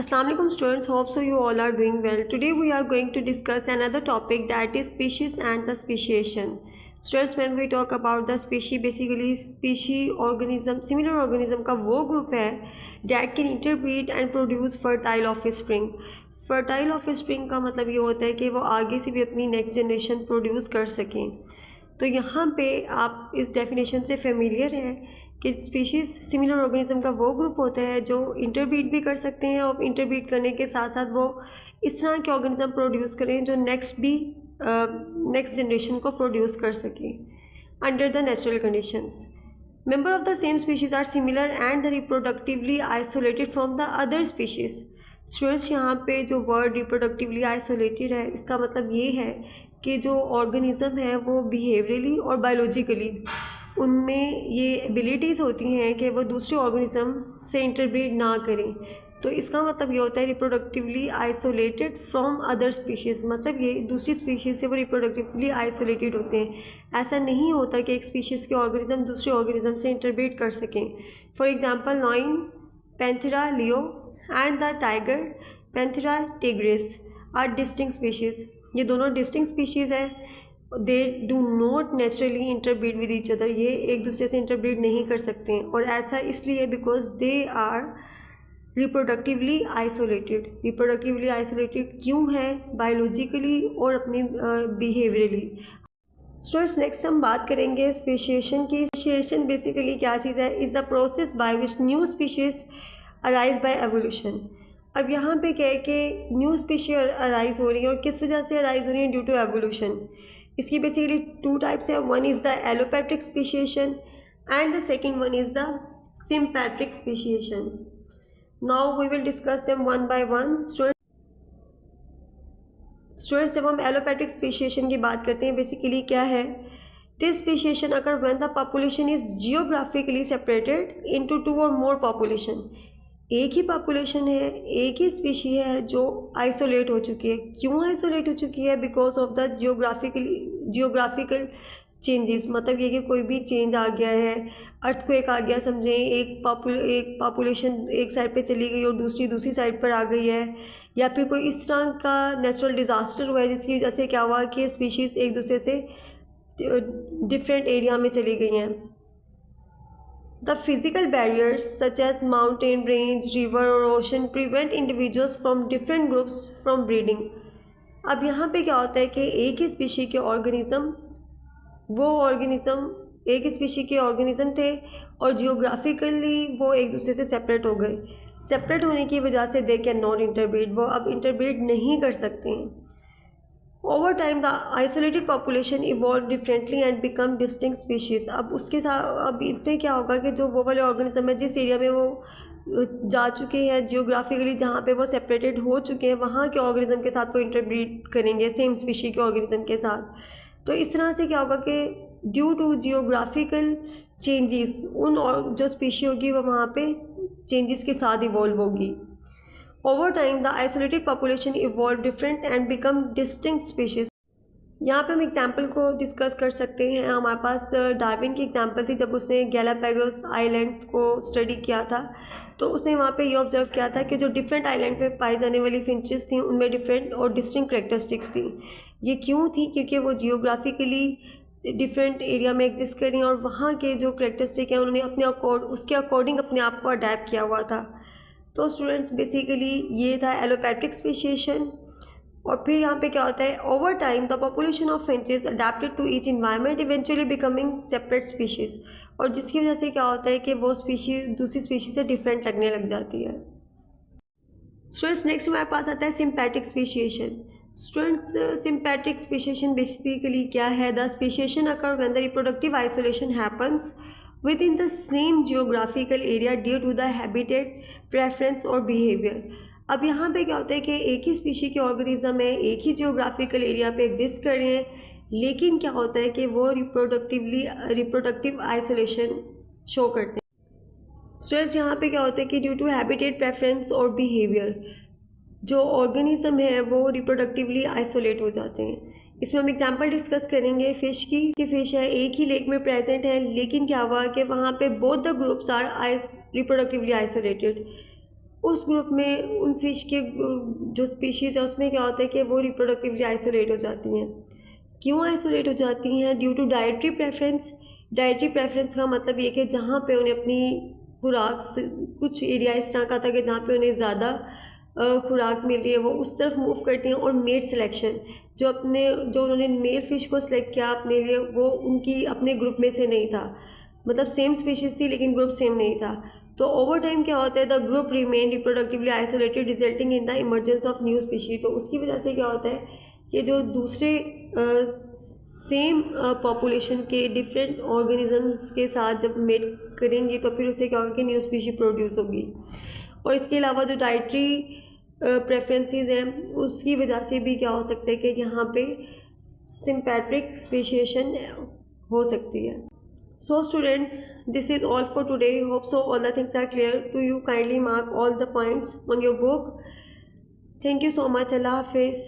Assalamu alaikum students, hope so you all are doing well. Today we are going to discuss another topic, that is species and the speciation. Students, when we talk about the species, basically species organism, similar organism का वो group है that can interbreed and produce fertile offspring. Fertile of spring का मतलब ये होता है कि वो आगे से भी अपनी नेक्स्ट जनरेशन प्रोड्यूस कर सकें। तो यहाँ पे आप इस डेफिनेशन से फेमिलियर हैं कि स्पीशीज़ सिमिलर ऑर्गेनिज्म का वो ग्रुप होता है जो इंटरब्रीड भी कर सकते हैं और इंटरब्रीड करने के साथ साथ वो इस तरह के ऑर्गेनिज्म प्रोड्यूस करें जो नेक्स्ट जनरेशन को प्रोड्यूस कर सकें under the natural conditions. Member of the same species are similar and the reproductively isolated from the other species. Students, यहाँ पे जो वर्ड रिप्रोडक्टिवली आइसोलेटेड है इसका मतलब ये है कि जो ऑर्गेनिज्म है वो बिहेवियरली और बायोलॉजिकली उनमें ये एबिलिटीज़ होती हैं कि वो दूसरे ऑर्गेनिज्म से इंटरब्रीड ना करें। तो इसका मतलब ये होता है reproductively isolated from other species, मतलब ये दूसरी स्पीशीज़ से वो रिप्रोडक्टिवली आइसोलेटेड होते हैं। ऐसा नहीं होता कि एक स्पीशीज़ के ऑर्गेनिज्म दूसरे ऑर्गेनिज्म से इंटरब्रीड कर सकें। For example lion Panthera leo and the tiger Panthera tigris are distinct species. ये दोनों डिस्टिंक्ट स्पीशीज़ हैं। They do not naturally interbreed with each other, ये एक दूसरे से इंटरब्रीड नहीं कर सकते हैं। और ऐसा इसलिए because they are reproductively isolated. Reproductively isolated क्यों है? बायोलॉजिकली और अपनी बिहेवियरली। स्टूडेंट्स, नेक्स्ट हम बात करेंगे स्पेशिएशन की। स्पेशिएशन बेसिकली क्या चीज़ है? Is the process by which new species arise by evolution. अब यहाँ पे क्या है कि न्यू स्पीशीज अराइज हो रही है और किस वजह से अराइज हो रही है? Due to evolution. इसकी बेसिकली टू टाइप्स है। One is the allopatric speciation and the second one is the sympatric speciation. Now we will discuss them one by one. Students, जब हम एलोपैट्रिक स्पीशिएशन की बात करते हैं, बेसिकली क्या है? This speciation occur when the population is geographically separated into two और more population. एक ही पॉपुलेशन है, एक ही स्पीशी है जो आइसोलेट हो चुकी है। क्यों आइसोलेट हो चुकी है? Because of the geographical changes. मतलब ये कि कोई भी चेंज आ गया है, अर्थक्वेक आ गया समझें, एक पॉपुलेशन एक साइड पे चली गई और दूसरी साइड पर आ गई है, या फिर कोई इस तरह का नेचुरल डिज़ास्टर हुआ है जिसकी वजह से क्या हुआ कि स्पीशीज़ एक दूसरे से डिफरेंट एरिया में चली गई हैं। The physical barriers such as mountain range, river or ocean prevent individuals from different groups from breeding. अब यहाँ पे क्या होता है कि एक ही स्पीशी के एक ही स्पीशी के ऑर्गेनिज्म थे और जियोग्राफिकली वो एक दूसरे से सेपरेट हो गए। सेपरेट होने की वजह से दे कैन नॉट इंटरब्रीड, वो अब इंटरब्रीड नहीं कर सकते हैं। Over time the isolated population evolve differently and become distinct species. अब उसके साथ अब इसमें क्या होगा कि जो वो वाले ऑर्गेनिज्म है जिस एरिया में वो जा चुके हैं जियोग्राफिकली, जहाँ पे वो सेपरेटेड हो चुके हैं, वहाँ के ऑर्गेनिज्म के साथ वो इंटरब्रीड करेंगे सेम स्पीशी के ऑर्गेनिज्म के साथ। तो इस तरह से क्या होगा कि ड्यू टू जियोग्राफिकल चेंजेस उन जो स्पीशी होगी वो वहाँ पे चेंजेस के साथ इवॉल्व होगी। Over time, the isolated population evolved different and become distinct species. यहाँ पे हम एग्जाम्पल को डिस्कस कर सकते हैं। हमारे पास डार्विन की एग्जाम्पल थी जब उसने गैलापागोस आइलैंड्स को स्टडी किया था। तो उसने वहाँ पे ये ऑब्जर्व किया था कि जो डिफरेंट आइलैंड पे पाई जाने वाली फिंचेस थी उनमें डिफरेंट और डिस्टिंक्ट करेक्टरिस्टिक्स थी। ये क्यों थी? क्योंकि वो जियोग्राफिकली डिफरेंट एरिया में एग्जिस्ट कर रही हैं और वहाँ के जो करेक्टरिस्टिक हैं उन्होंने उसके अकॉर्डिंग अपने आप को अडेप्ट किया हुआ था। तो स्टूडेंट्स, बेसिकली ये था एलोपैट्रिक स्पीशिएशन। और फिर यहाँ पे क्या होता है? Over time the population of finches adapted to each environment eventually becoming separate species. और जिसकी वजह से क्या होता है कि वो स्पीशीज़ दूसरी स्पीशीज़ से डिफरेंट लगने लग जाती है। स्टूडेंट्स, नेक्स्ट हमारे पास आता है sympatric speciation. Students, sympatric speciation basically क्या है? The speciation occur when the reproductive isolation happens within the same geographical area due to the habitat preference और behavior। अब यहाँ पे क्या होता है कि एक ही स्पीशी के ऑर्गेनिज्म है, एक ही जियोग्राफिकल एरिया पे एग्जिस्ट कर रहे हैं, लेकिन क्या होता है कि वो रिप्रोडक्टिव आइसोलेशन शो करते हैं। स्ट्रेस यहाँ पे क्या होता है कि ड्यू टू हैबिटेट प्रेफरेंस और बिहेवियर जो ऑर्गेनिज्म है वो रिप्रोडक्टिवली आइसोलेट हो जाते हैं। इसमें हम एग्जांपल डिस्कस करेंगे फ़िश की कि फ़िश है एक ही लेक में प्रेजेंट है, लेकिन क्या हुआ कि वहाँ पे both the groups are reproductively isolated. उस ग्रुप में उन फिश के जो स्पीशीज़ है उसमें क्या होता है कि वो रिप्रोडक्टिवली आइसोलेट हो जाती हैं। क्यों आइसोलेट हो जाती हैं? Due to dietary preference. Dietary preference का मतलब ये कि जहाँ पे उन्हें अपनी खुराक से कुछ एरिया इस तरह का था कि जहाँ पे उन्हें ज़्यादा खुराक मिल रही है वो उस तरफ मूव करती हैं। और मेट सिलेक्शन, जो उन्होंने मेल फ़िश को सिलेक्ट किया अपने लिए, वो उनकी अपने ग्रुप में से नहीं था, मतलब सेम स्पीशीज़ थी लेकिन ग्रुप सेम नहीं था। तो ओवर टाइम क्या होता है, the group remain reproductively isolated resulting in the emergence of new species. तो उसकी वजह से क्या होता है कि जो दूसरे सेम पॉपुलेशन के डिफरेंट ऑर्गेनिजम्स के साथ जब मेट करेंगी तो फिर उससे क्या होगा कि न्यू स्पीशी प्रोड्यूस होगी। और इसके अलावा जो डाइटरी प्रेफरेंसेस हैं उसकी वजह से भी क्या हो सकता है कि यहाँ पे सिम्पैट्रिक स्पेशिएशन हो सकती है। So students, this is all for today. Hope so all the things are clear to you. Kindly mark all the points on your book. Thank you so much. Allah Hafiz.